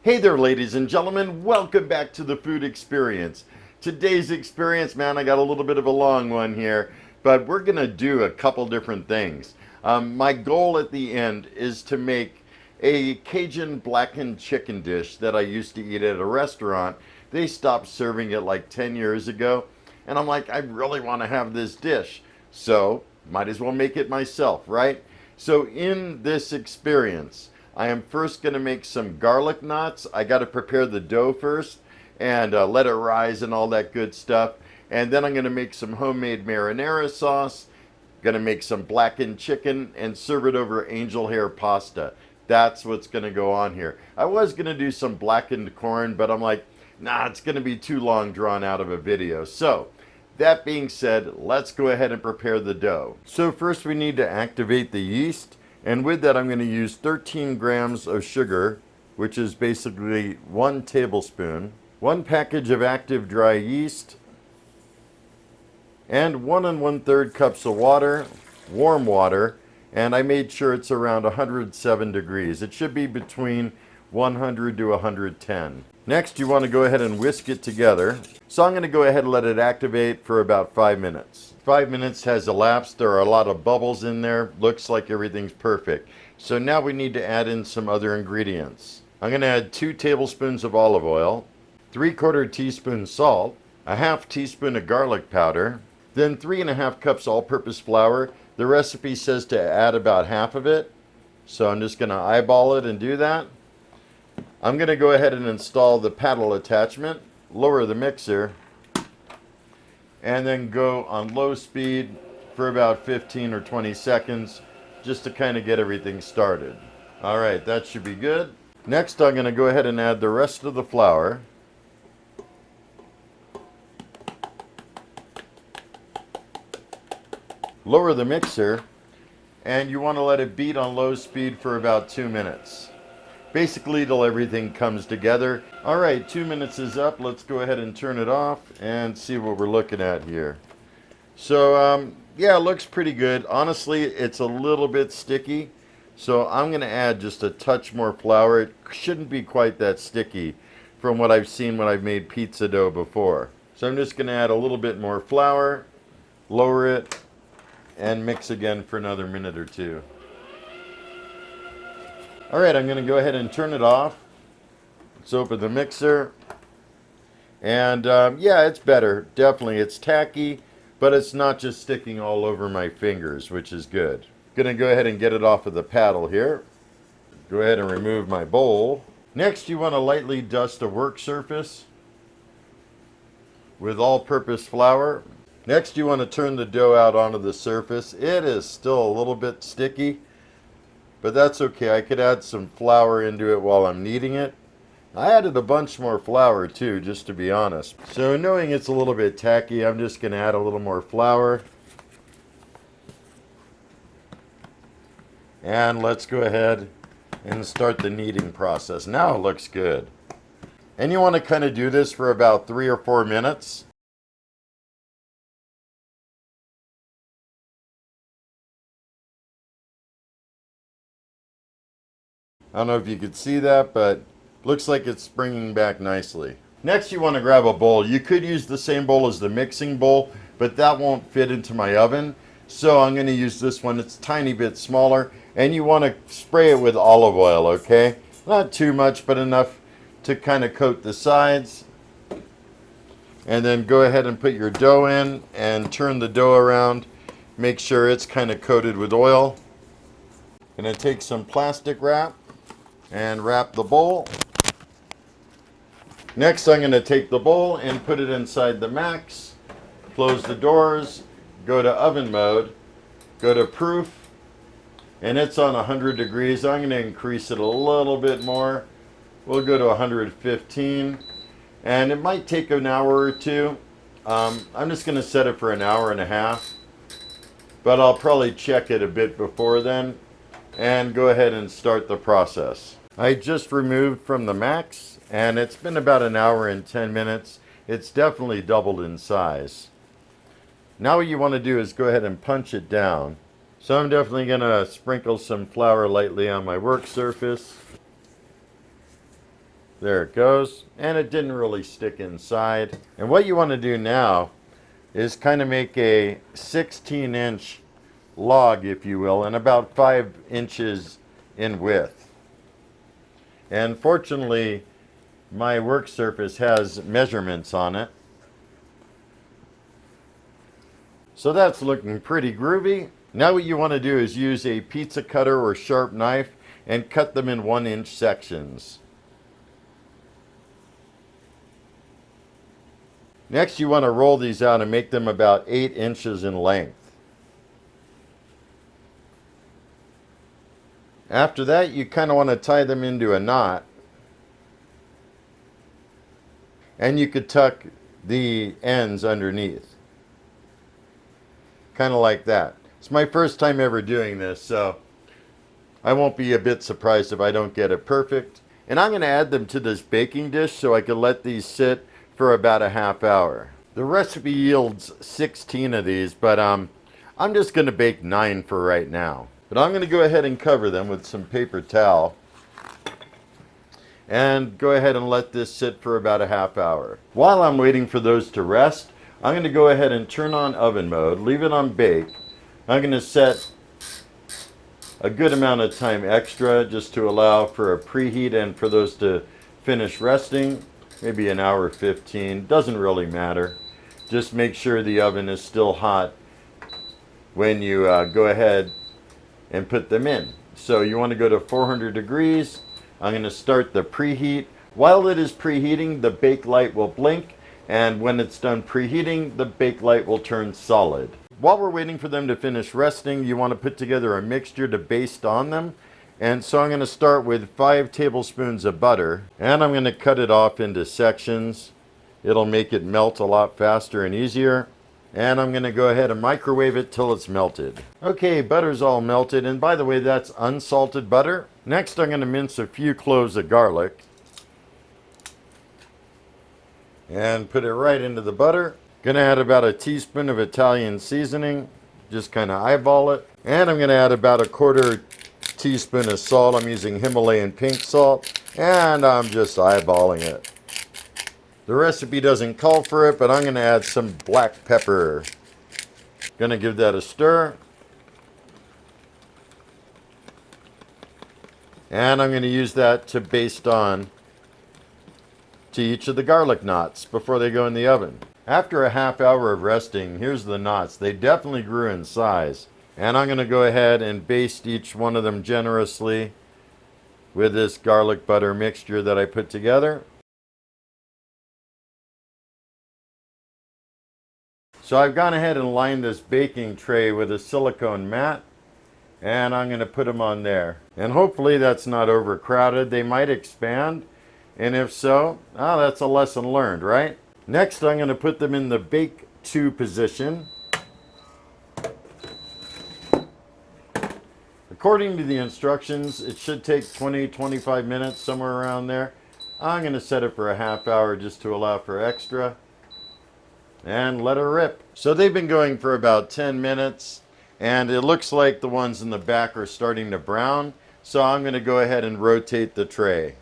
Hey there, ladies and gentlemen. Welcome back to the food experience. Today's experience, man, I got a little bit of a long one here, but we're going to do a couple different things. My goal at the end is to make a Cajun blackened chicken dish that I used to eat at a restaurant. They stopped serving it like 10 years ago, and I'm like, I really want to have this dish. So, might as well make it myself, right? So, in this experience, I am first going to make some garlic knots. I got to prepare the dough first and let it rise and all that good stuff. And then I'm going to make some homemade marinara sauce. Going to make some blackened chicken and serve it over angel hair pasta. That's what's going to go on here. I was going to do some blackened corn, but I'm like, nah, it's going to be too long drawn out of a video. So, that being said, let's go ahead and prepare the dough. So first we need to activate the yeast. And with that, I'm going to use 13 grams of sugar, which is basically 1 tablespoon, 1 package of active dry yeast, and 1 1/3 cups of water, warm water, and I made sure it's around 107 degrees. It should be between 100 to 110. Next, you want to go ahead and whisk it together. So I'm going to go ahead and let it activate for about 5 minutes. 5 minutes has elapsed. There are a lot of bubbles in there. Looks like everything's perfect. So now we need to add in some other ingredients. I'm going to add 2 tablespoons of olive oil, 3/4 teaspoon salt, a half teaspoon of garlic powder, then 3.5 cups all-purpose flour. The recipe says to add about half of it. So I'm just going to eyeball it and do that. I'm going to go ahead and install the paddle attachment, lower the mixer, and then go on low speed for about 15 or 20 seconds just to kind of get everything started. All right, that should be good. Next, I'm going to go ahead and add the rest of the flour. Lower the mixer, and you want to let it beat on low speed for about 2 minutes. Basically till everything comes together. All right, 2 minutes is up. Let's go ahead and turn it off and see what we're looking at here. So, yeah, it looks pretty good. Honestly, it's a little bit sticky. So I'm going to add just a touch more flour. It shouldn't be quite that sticky from what I've seen when I've made pizza dough before. So I'm just going to add a little bit more flour, lower it, and mix again for another minute or two. All right, I'm going to go ahead and turn it off. Let's open the mixer. And yeah, it's better. Definitely, it's tacky, but it's not just sticking all over my fingers, which is good. Going to go ahead and get it off of the paddle here. Go ahead and remove my bowl. Next, you want to lightly dust a work surface with all-purpose flour. Next, you want to turn the dough out onto the surface. It is still a little bit sticky, but that's okay. I could add some flour into it while I'm kneading it. I added a bunch more flour too, just to be honest. So knowing it's a little bit tacky, I'm just going to add a little more flour. And let's go ahead and start the kneading process. Now it looks good. And you want to kind of do this for about 3 or 4 minutes. I don't know if you could see that, but looks like it's springing back nicely. Next, you want to grab a bowl. You could use the same bowl as the mixing bowl, but that won't fit into my oven. So I'm going to use this one. It's a tiny bit smaller, and you want to spray it with olive oil, okay? Not too much, but enough to kind of coat the sides. And then go ahead and put your dough in and turn the dough around. Make sure it's kind of coated with oil. Going to take some plastic wrap and wrap the bowl. Next, I'm going to take the bowl and put it inside the max. Close the doors, go to oven mode, go to proof, and it's on 100 degrees. I'm going to increase it a little bit more. We'll go to 115, and it might take an hour or two. I'm just going to set it for an hour and a half, but I'll probably check it a bit before then and go ahead and start the process. I just removed from the max, and it's been about an hour and 10 minutes. It's definitely doubled in size. Now what you want to do is go ahead and punch it down. So I'm definitely going to sprinkle some flour lightly on my work surface. There it goes. And it didn't really stick inside. And what you want to do now is kind of make a 16-inch log, if you will, and about 5 inches in width. And fortunately, my work surface has measurements on it. So that's looking pretty groovy. Now what you want to do is use a pizza cutter or sharp knife and cut them in 1-inch sections. Next, you want to roll these out and make them about 8 inches in length. After that, you kind of want to tie them into a knot. And you could tuck the ends underneath. Kind of like that. It's my first time ever doing this, so I won't be a bit surprised if I don't get it perfect. And I'm going to add them to this baking dish so I can let these sit for about a half hour. The recipe yields 16 of these, but I'm just going to bake 9 for right now. But I'm going to go ahead and cover them with some paper towel and go ahead and let this sit for about a half hour. While I'm waiting for those to rest, I'm going to go ahead and turn on oven mode, leave it on bake. I'm going to set a good amount of time extra just to allow for a preheat and for those to finish resting. Maybe an hour 15, doesn't really matter. Just make sure the oven is still hot when you go ahead and put them in. So you want to go to 400 degrees. I'm going to start the preheat. While it is preheating, the bake light will blink, and when it's done preheating, the bake light will turn solid. While we're waiting for them to finish resting, you want to put together a mixture to baste on them. And so I'm going to start with 5 tablespoons of butter, and I'm going to cut it off into sections. It'll make it melt a lot faster and easier. And I'm going to go ahead and microwave it till it's melted. Okay, butter's all melted, and by the way, that's unsalted butter. Next, I'm going to mince a few cloves of garlic and put it right into the butter. Going to add about a teaspoon of Italian seasoning, just kind of eyeball it. And I'm going to add about a 1/4 teaspoon of salt. I'm using Himalayan pink salt, and I'm just eyeballing it. The recipe doesn't call for it, but I'm going to add some black pepper. Going to give that a stir. And I'm going to use that to baste on to each of the garlic knots before they go in the oven. After a half hour of resting, here's the knots. They definitely grew in size. And I'm going to go ahead and baste each one of them generously with this garlic butter mixture that I put together. So I've gone ahead and lined this baking tray with a silicone mat, and I'm going to put them on there. And hopefully that's not overcrowded. They might expand, and if so, that's a lesson learned, right? Next, I'm going to put them in the bake to position. According to the instructions, it should take 20-25 minutes, somewhere around there. I'm going to set it for a half hour just to allow for extra. And let her rip. So they've been going for about 10 minutes, and it looks like the ones in the back are starting to brown. So I'm going to go ahead and rotate the tray.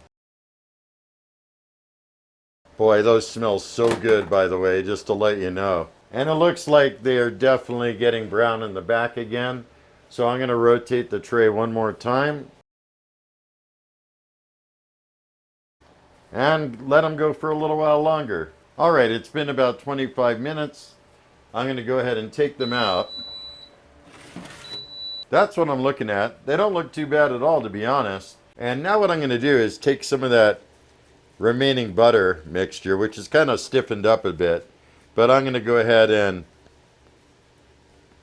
Boy, those smell so good, by the way, just to let you know. And it looks like they are definitely getting brown in the back again. So I'm going to rotate the tray one more time. And let them go for a little while longer. Alright, it's been about 25 minutes. I'm going to go ahead and take them out. That's what I'm looking at. They don't look too bad at all, to be honest. And now what I'm going to do is take some of that remaining butter mixture, which is kind of stiffened up a bit, but I'm going to go ahead and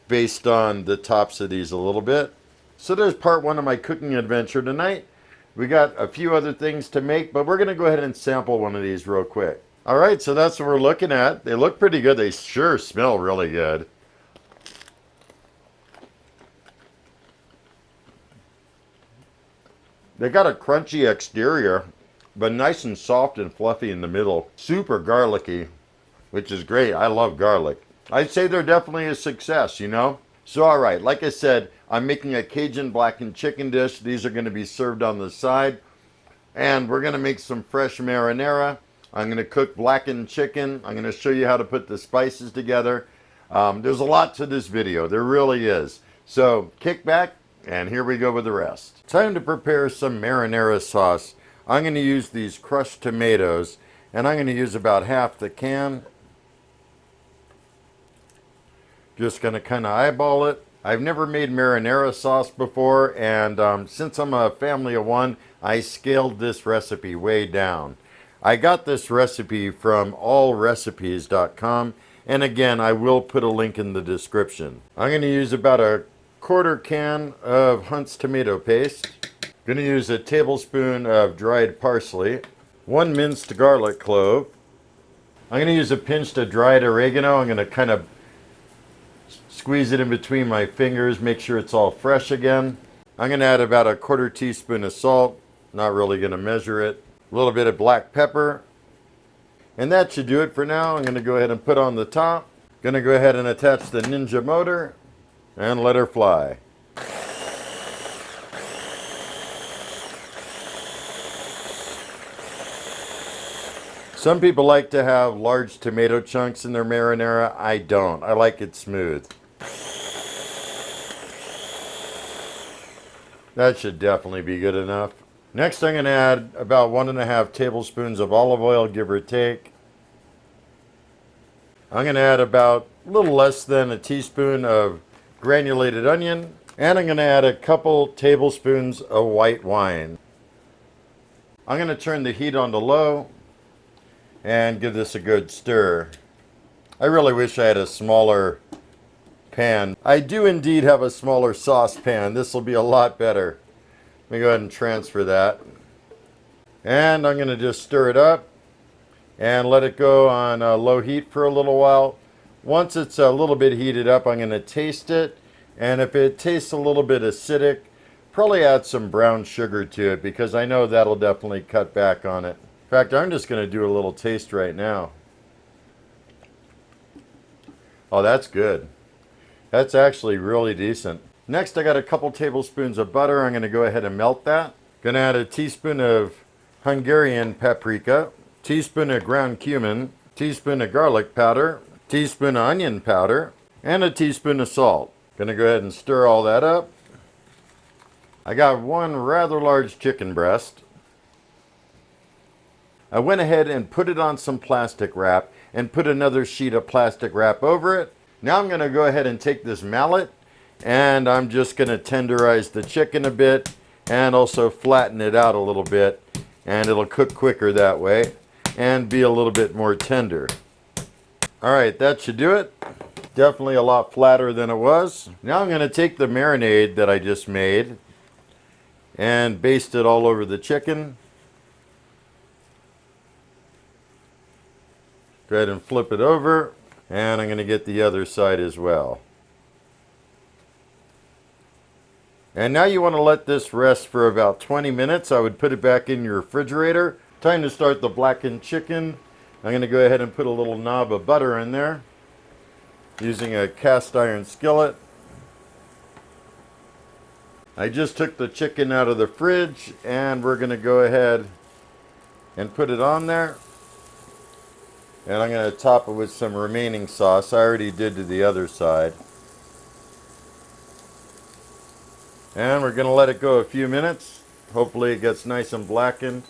baste on the tops of these a little bit. So there's part 1 of my cooking adventure tonight. We got a few other things to make, but we're going to go ahead and sample one of these real quick. Alright, so that's what we're looking at. They look pretty good. They sure smell really good. They got a crunchy exterior, but nice and soft and fluffy in the middle. Super garlicky, which is great. I love garlic. I'd say they're definitely a success, you know? So alright, like I said, I'm making a Cajun blackened chicken dish. These are going to be served on the side. And we're going to make some fresh marinara. I'm going to cook blackened chicken. I'm going to show you how to put the spices together. There's a lot to this video. There really is. So kick back and here we go with the rest. Time to prepare some marinara sauce. I'm going to use these crushed tomatoes and I'm going to use about half the can. Just going to kind of eyeball it. I've never made marinara sauce before, and since I'm a family of one, I scaled this recipe way down. I got this recipe from allrecipes.com, and again, I will put a link in the description. I'm going to use about a quarter can of Hunt's tomato paste. I'm going to use a tablespoon of dried parsley, 1 minced garlic clove. I'm going to use a pinch of dried oregano. I'm going to kind of squeeze it in between my fingers, make sure it's all fresh again. I'm going to add about a quarter teaspoon of salt, not really going to measure it. A little bit of black pepper. And that should do it for now. I'm going to go ahead and put on the top. Going to go ahead and attach the Ninja motor and let her fly. Some people like to have large tomato chunks in their marinara. I don't. I like it smooth. That should definitely be good enough. Next, I'm going to add about 1.5 tablespoons of olive oil, give or take. I'm going to add about a little less than a teaspoon of granulated onion. And I'm going to add a couple tablespoons of white wine. I'm going to turn the heat on to low and give this a good stir. I really wish I had a smaller pan. I do indeed have a smaller saucepan. This will be a lot better. Let me go ahead and transfer that. And I'm going to just stir it up and let it go on low heat for a little while. Once it's a little bit heated up, I'm going to taste it. And if it tastes a little bit acidic, probably add some brown sugar to it because I know that'll definitely cut back on it. In fact, I'm just going to do a little taste right now. Oh, that's good. That's actually really decent. Next, I got a couple tablespoons of butter. I'm going to go ahead and melt that. Going to add a teaspoon of Hungarian paprika, teaspoon of ground cumin, teaspoon of garlic powder, teaspoon of onion powder, and a teaspoon of salt. Going to go ahead and stir all that up. I got one rather large chicken breast. I went ahead and put it on some plastic wrap and put another sheet of plastic wrap over it. Now I'm going to go ahead and take this mallet and I'm just going to tenderize the chicken a bit and also flatten it out a little bit, and it'll cook quicker that way and be a little bit more tender. Alright, that should do it. Definitely a lot flatter than it was. Now I'm going to take the marinade that I just made and baste it all over the chicken. Go ahead and flip it over, and I'm going to get the other side as well. And now you want to let this rest for about 20 minutes. I would put it back in your refrigerator. Time to start the blackened chicken. I'm going to go ahead and put a little knob of butter in there using a cast iron skillet. I just took the chicken out of the fridge and we're going to go ahead and put it on there. And I'm going to top it with some remaining sauce. I already did to the other side. And we're going to let it go a few minutes. Hopefully it gets nice and blackened.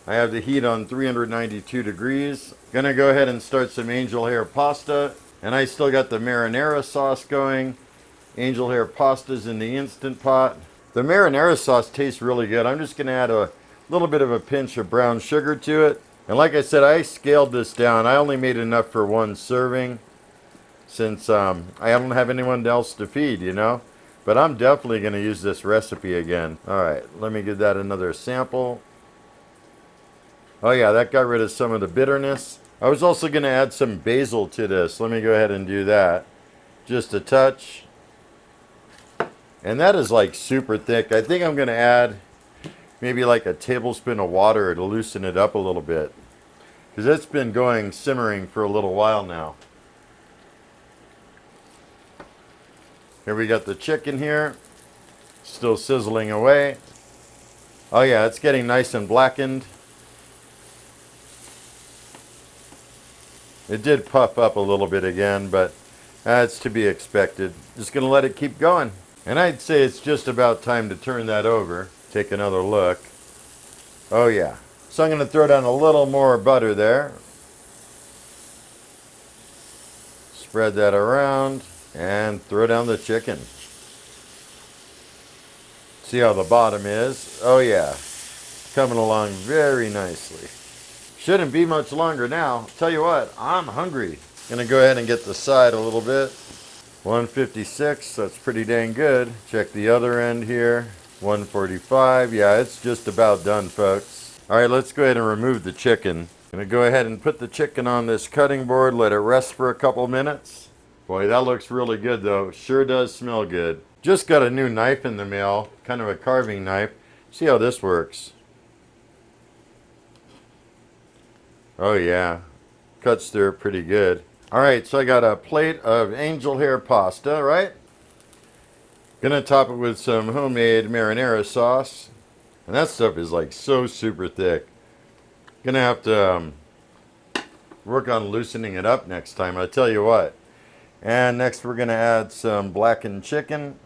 I have the heat on 392 degrees. Going to go ahead and start some angel hair pasta. And I still got the marinara sauce going. Angel hair pasta's in the Instant Pot. The marinara sauce tastes really good. I'm just going to add a little bit of a pinch of brown sugar to it. And like I said, I scaled this down. I only made enough for one serving since I don't have anyone else to feed, you know. But I'm definitely going to use this recipe again. Alright, let me give that another sample. Oh yeah, that got rid of some of the bitterness. I was also going to add some basil to this. Let me go ahead and do that. Just a touch. And that is like super thick. I think I'm going to add maybe like a tablespoon of water to loosen it up a little bit, because it's been going simmering for a little while now. Here we got the chicken here, still sizzling away. Oh yeah, it's getting nice and blackened. It did puff up a little bit again, but that's to be expected. Just gonna let it keep going. And I'd say it's just about time to turn that over. Take another look. Oh yeah. So I'm gonna throw down a little more butter there. Spread that around and throw down the chicken. See how the bottom is? Oh yeah. Coming along very nicely. Shouldn't be much longer now. Tell you what, I'm hungry. Gonna go ahead and get the side a little bit. 156, that's pretty dang good. Check the other end here. 145, yeah, it's just about done, folks. All right, let's go ahead and remove the chicken. Gonna go ahead and put the chicken on this cutting board, let it rest for a couple minutes. Boy, that looks really good though. Sure does smell good. Just got a new knife in the mail, kind of a carving knife. See how this works. Oh yeah, cuts through it pretty good. All right, so I got a plate of angel hair pasta, right? Gonna top it with some homemade marinara sauce. And that stuff is like so super thick. Gonna have to work on loosening it up next time, I tell you what. And next we're gonna add some blackened chicken.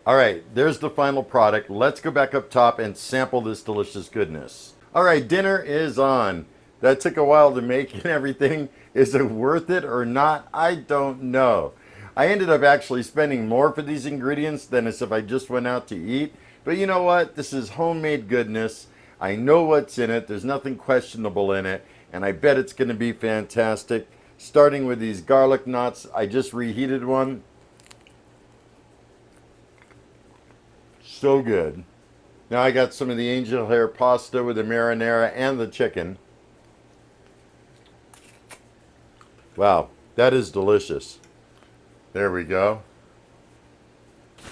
All right, there's the final product. Let's go back up top and sample this delicious goodness. All right, dinner is on. That took a while to make and everything. Is it worth it or not? I don't know. I ended up actually spending more for these ingredients than as if I just went out to eat. But you know what? This is homemade goodness. I know what's in it. There's nothing questionable in it. And I bet it's going to be fantastic. Starting with these garlic knots. I just reheated one. So good. Now I got some of the angel hair pasta with the marinara and the chicken. Wow, that is delicious. There we go.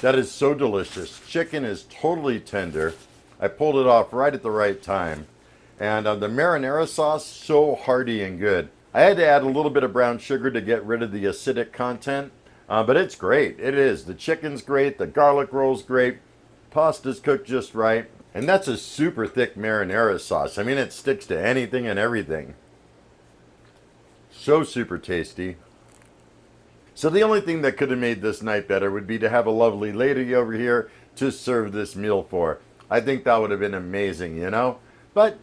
That is so delicious. Chicken is totally tender. I pulled it off right at the right time. And the marinara sauce, so hearty and good. I had to add a little bit of brown sugar to get rid of the acidic content. But it's great. It is. The chicken's great. The garlic roll's great. Pasta's cooked just right. And that's a super thick marinara sauce. I mean, it sticks to anything and everything. So super tasty. So the only thing that could have made this night better would be to have a lovely lady over here to serve this meal for. I think that would have been amazing, you know? But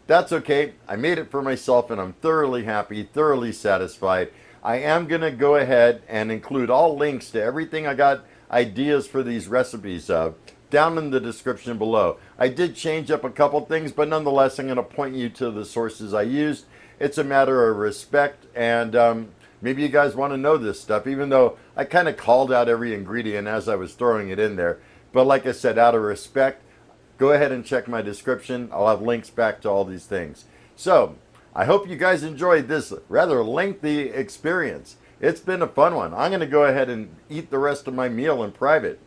that's okay. I made it for myself and I'm thoroughly happy, thoroughly satisfied. I am going to go ahead and include all links to everything I got ideas for these recipes of down in the description below. I did change up a couple things, but nonetheless, I'm going to point you to the sources I used. It's a matter of respect, and maybe you guys want to know this stuff, even though I kind of called out every ingredient as I was throwing it in there. But like I said, out of respect, go ahead and check my description. I'll have links back to all these things. So, I hope you guys enjoyed this rather lengthy experience. It's been a fun one. I'm going to go ahead and eat the rest of my meal in private.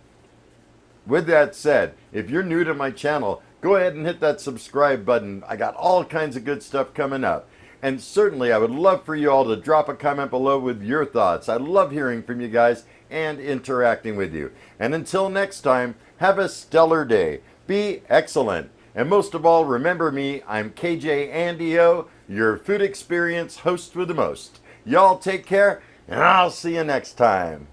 With that said, if you're new to my channel, go ahead and hit that subscribe button. I got all kinds of good stuff coming up. And certainly I would love for you all to drop a comment below with your thoughts. I love hearing from you guys and interacting with you. And until next time, have a stellar day. Be excellent. And most of all, remember me, I'm KJ Andio, your food experience host with the most. Y'all take care, and I'll see you next time.